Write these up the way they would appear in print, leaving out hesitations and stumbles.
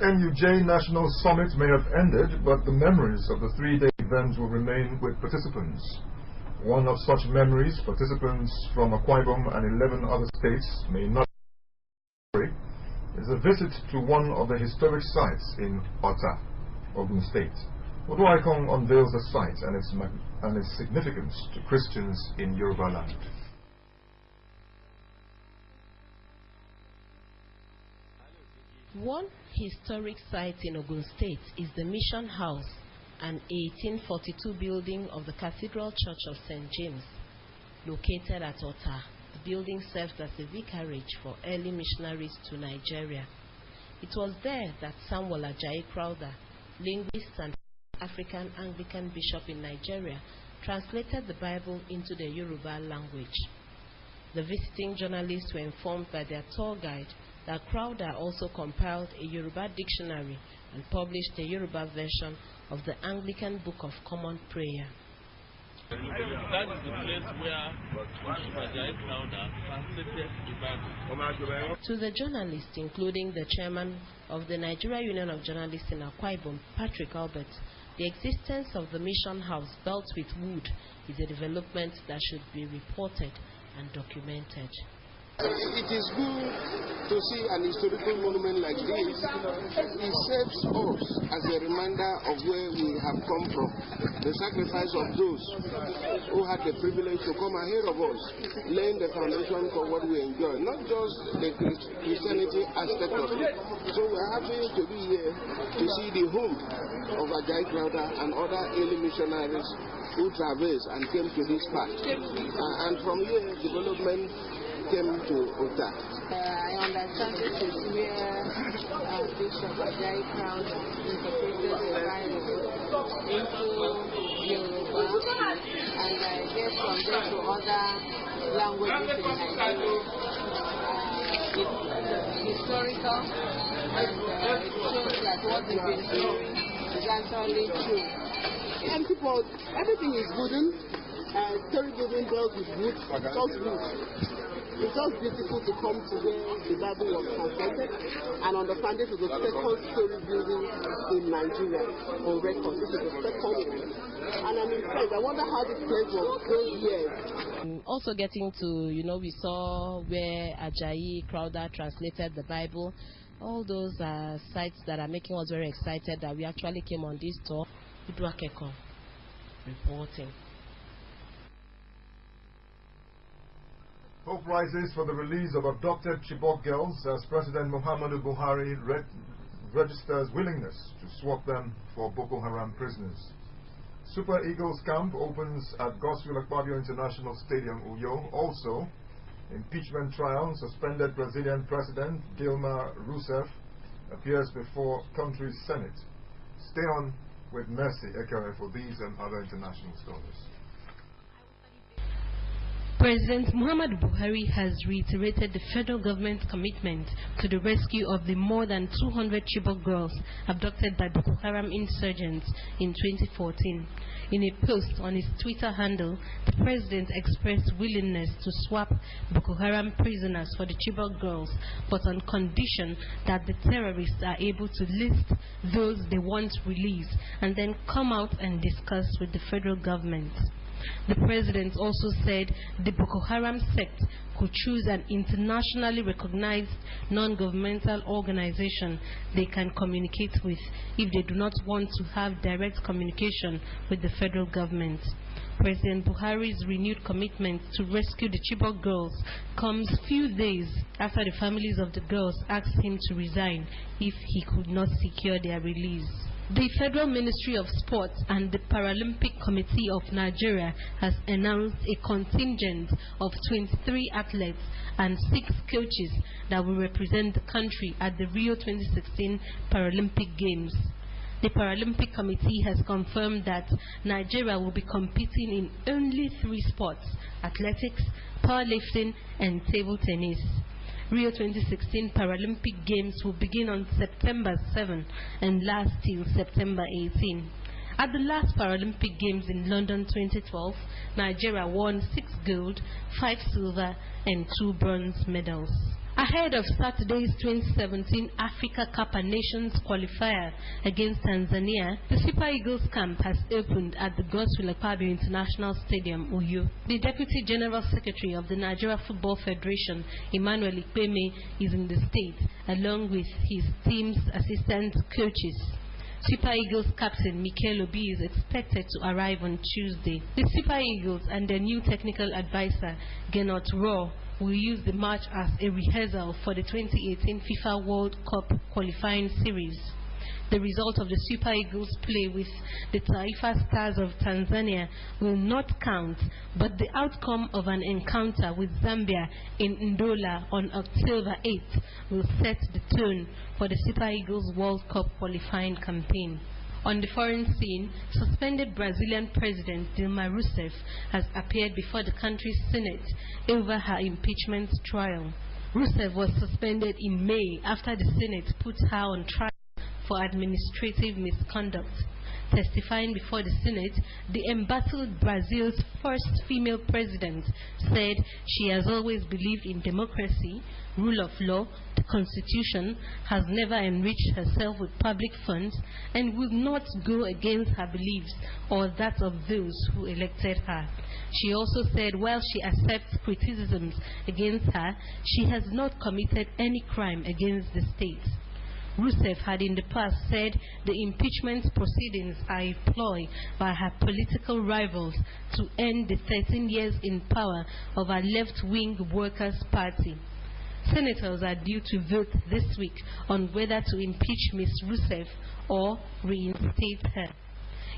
NUJ National Summit may have ended, but the memories of the three-day event will remain with participants. One of such memories participants from Akwa Ibom and 11 other states may not is a visit to one of the historic sites in Ota, Ogun State. Oduaikon unveils the site and its significance to Christians in Yoruba land. One historic site in Ogun State is the Mission House, an 1842 building of the Cathedral Church of St. James. Located at Ota, the building served as a vicarage for early missionaries to Nigeria. It was there that Samuel Ajayi Crowther, linguist and African Anglican bishop in Nigeria, translated the Bible into the Yoruba language. The visiting journalists were informed by their tour guide that Crowther also compiled a Yoruba dictionary and published a Yoruba version of the Anglican Book of Common Prayer. That is the place where Ajayi Crowther translated the Bible. To the journalists, including the chairman of the Nigeria Union of Journalists in Akwa Ibom, Patrick Albert, the existence of the Mission House built with wood is a development that should be reported and documented. It is good to see an historical monument like this. It serves us as a reminder of where we have come from, the sacrifice of those who had the privilege to come ahead of us, laying the foundation for what we enjoy, not just the Christianity aspect of it. So we're happy to be here to see the home of Ajayi Crowther and other early missionaries who traversed and came to this part. And from here, development came to Ota. I understand this is where Bishop Ajayi Crowther incorporated the Bible into Yoruba, and I guess from there to other languages in Nigeria. It's historical, and it shows that what we've been doing is actually true. And people, everything is wooden. Story building built with wood, just wood. It's just beautiful to come to where the Bible was translated and understand this is the second story building in Nigeria on record. This is the second one. And I'm impressed. I wonder how this place was those years. Also getting to, we saw where Ajayi Crowther translated the Bible. All those sites that are making us very excited that we actually came on this tour. Uduakeko reporting. Hope rises for the release of abducted Chibok girls as President Muhammadu Buhari registers willingness to swap them for Boko Haram prisoners. Super Eagles camp opens at Godswill Akpabio International Stadium, Uyo. Also, impeachment trial, suspended Brazilian President Dilma Rousseff appears before country's Senate. Stay on with Mercy Ekere for these and other international stories. President Muhammadu Buhari has reiterated the federal government's commitment to the rescue of the more than 200 Chibok girls abducted by Boko Haram insurgents in 2014. In a post on his Twitter handle, the president expressed willingness to swap Boko Haram prisoners for the Chibok girls, but on condition that the terrorists are able to list those they want released and then come out and discuss with the federal government. The president also said the Boko Haram sect could choose an internationally recognized non-governmental organization they can communicate with if they do not want to have direct communication with the federal government. President Buhari's renewed commitment to rescue the Chibok girls comes few days after the families of the girls asked him to resign if he could not secure their release. The Federal Ministry of Sports and the Paralympic Committee of Nigeria has announced a contingent of 23 athletes and 6 coaches that will represent the country at the Rio 2016 Paralympic Games. The Paralympic Committee has confirmed that Nigeria will be competing in only 3 sports: athletics, powerlifting, and table tennis. Rio 2016 Paralympic Games will begin on September 7 and last till September 18. At the last Paralympic Games in London 2012, Nigeria won 6 gold, 5 silver, and 2 bronze medals. Ahead of Saturday's 2017 Africa Cup of Nations qualifier against Tanzania, the Super Eagles camp has opened at the Godswill Akpabio International Stadium, Uyo. The Deputy General Secretary of the Nigeria Football Federation, Emmanuel Ikpeme, is in the state, along with his team's assistant coaches. Super Eagles captain Mikel Obi is expected to arrive on Tuesday. The Super Eagles and their new technical advisor, Gernot Rohr, will use the match as a rehearsal for the 2018 FIFA World Cup qualifying series. The result of the Super Eagles play with the Taifa Stars of Tanzania will not count, but the outcome of an encounter with Zambia in Ndola on October 8th will set the tone for the Super Eagles World Cup qualifying campaign. On the foreign scene, suspended Brazilian President Dilma Rousseff has appeared before the country's Senate over her impeachment trial. Rousseff was suspended in May after the Senate put her on trial for administrative misconduct. Testifying before the Senate, the embattled Brazil's first female president said she has always believed in democracy, rule of law, the Constitution, has never enriched herself with public funds, and will not go against her beliefs or that of those who elected her. She also said while she accepts criticisms against her, she has not committed any crime against the state. Rousseff had in the past said the impeachment proceedings are a ploy by her political rivals to end the 13 years in power of her left-wing Workers' Party. Senators are due to vote this week on whether to impeach Ms. Rousseff or reinstate her.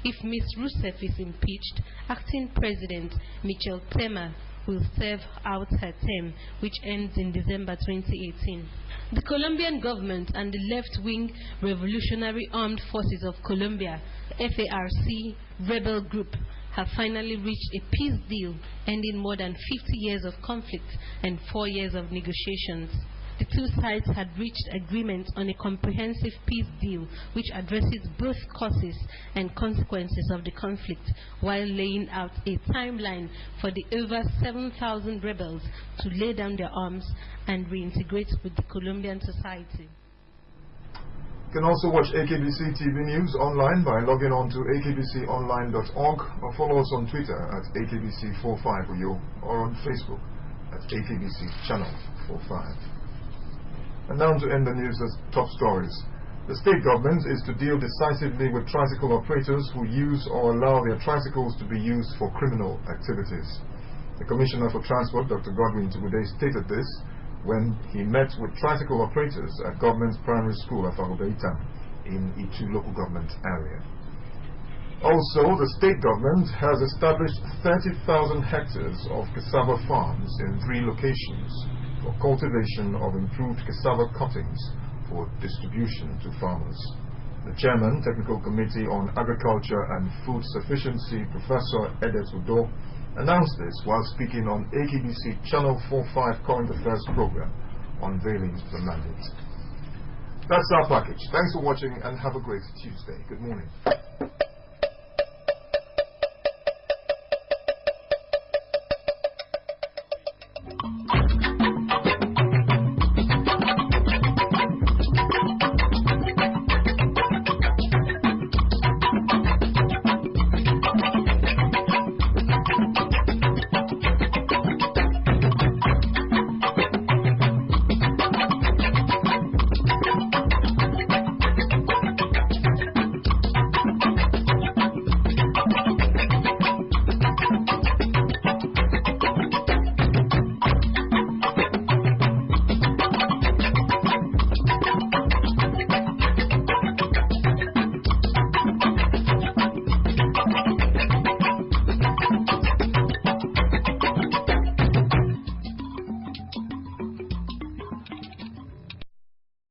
If Ms. Rousseff is impeached, acting President Michel Temer will serve out her term, which ends in December 2018. The Colombian government and the left-wing Revolutionary Armed Forces of Colombia, FARC rebel group, have finally reached a peace deal ending more than 50 years of conflict and 4 years of negotiations. The two sides had reached agreement on a comprehensive peace deal which addresses both causes and consequences of the conflict, while laying out a timeline for the over 7,000 rebels to lay down their arms and reintegrate with the Colombian society. You can also watch AKBC TV News online by logging on to akbconline.org or follow us on Twitter at AKBC45 or on Facebook at AKBC Channel 45. And now to end the news as top stories. The state government is to deal decisively with tricycle operators who use or allow their tricycles to be used for criminal activities. The Commissioner for Transport, Dr. Godwin Tugude, stated this when he met with tricycle operators at Government Primary School of Agobeita in Itu local government area. Also, the state government has established 30,000 hectares of cassava farms in 3 locations for cultivation of improved cassava cuttings for distribution to farmers. The Chairman, Technical Committee on Agriculture and Food Sufficiency, Professor Edet Udo, announced this while speaking on AKBC Channel 45 Current Affairs program, unveiling the mandate. That's our package. Thanks for watching and have a great Tuesday. Good morning.